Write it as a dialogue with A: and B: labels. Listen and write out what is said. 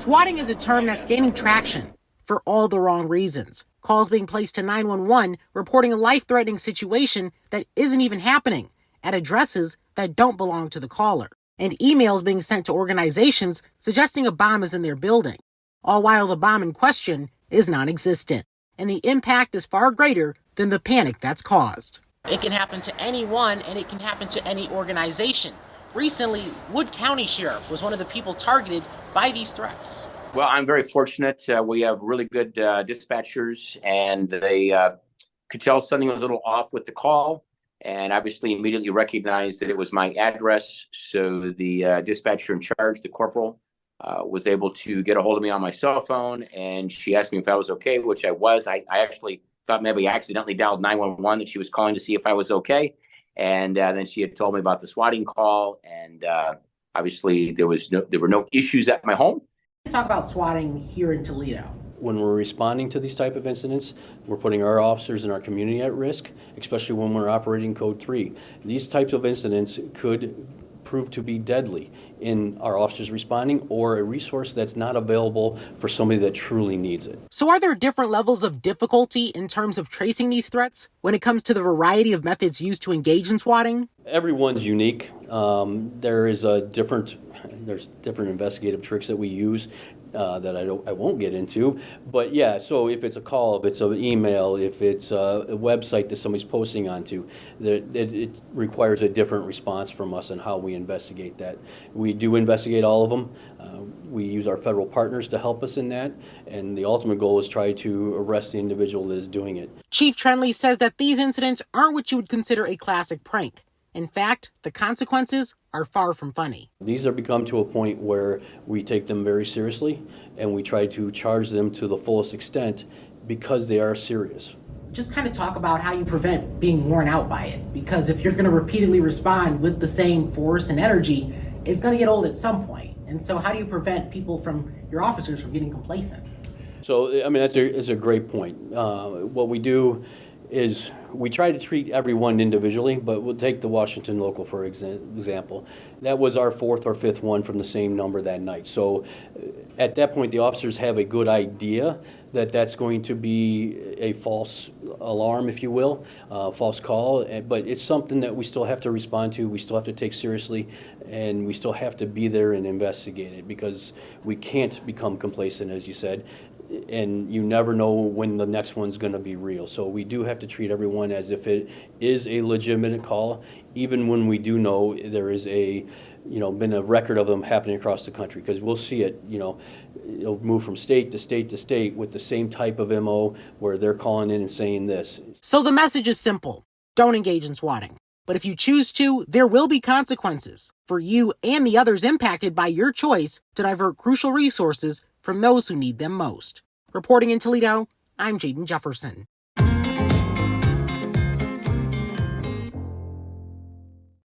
A: Swatting is a term that's gaining traction for all the wrong reasons. Calls being placed to 911 reporting a life-threatening situation that isn't even happening at addresses that don't belong to the caller, and emails being sent to organizations suggesting a bomb is in their building, all while the bomb in question is non-existent, and the impact is far greater than the panic that's caused. It can happen to anyone, and it can happen to any organization. Recently, Wood County Sheriff was one of the people targeted by these threats.
B: Well, I'm very fortunate. We have really good dispatchers, and they could tell something was a little off with the call, and obviously immediately recognized that it was my address. So the dispatcher in charge, the corporal, was able to get a hold of me on my cell phone, and she asked me if I was okay, which I was. I actually thought maybe I accidentally dialed 911, that she was calling to see if I was okay. And then she had told me about the swatting call, and obviously there were no issues at my home.
A: Talk about swatting here in Toledo.
C: When we're responding to these type of incidents, we're putting our officers and our community at risk, especially when we're operating Code 3. These types of incidents could prove to be deadly in our officers responding, or a resource that's not available for somebody that truly needs it.
A: So are there different levels of difficulty in terms of tracing these threats when it comes to the variety of methods used to engage in swatting?
C: Everyone's unique. There's different investigative tricks that we use that I won't get into. But yeah, so if it's a call, if it's an email, if it's a website that somebody's posting onto, it requires a different response from us on how we investigate that. We do investigate all of them. We use our federal partners to help us in that, and the ultimate goal is try to arrest the individual that is doing it.
A: Chief Trenley says that these incidents aren't what you would consider a classic prank. In fact, the consequences are far from funny.
C: These have become to a point where we take them very seriously, and we try to charge them to the fullest extent because they are serious.
A: Just kind of talk about how you prevent being worn out by it, because if you're going to repeatedly respond with the same force and energy, it's going to get old at some point. And so how do you prevent your officers from getting complacent?
C: So, I mean, that's a great point. What we do is we try to treat everyone individually, but we'll take the Washington local, for example. That was our fourth or fifth one from the same number that night. So at that point, the officers have a good idea that that's going to be a false alarm, if you will, false call, but it's something that we still have to respond to, we still have to take seriously, and we still have to be there and investigate it, because we can't become complacent, as you said, and you never know when the next one's going to be real. So we do have to treat everyone as if it is a legitimate call, even when we do know there is been a record of them happening across the country, because we'll see it, it'll move from state to state to state with the same type of MO where they're calling in and saying this.
A: So the message is simple. Don't engage in swatting. But if you choose to, there will be consequences for you and the others impacted by your choice to divert crucial resources from those who need them most. Reporting in Toledo, I'm Jaden Jefferson.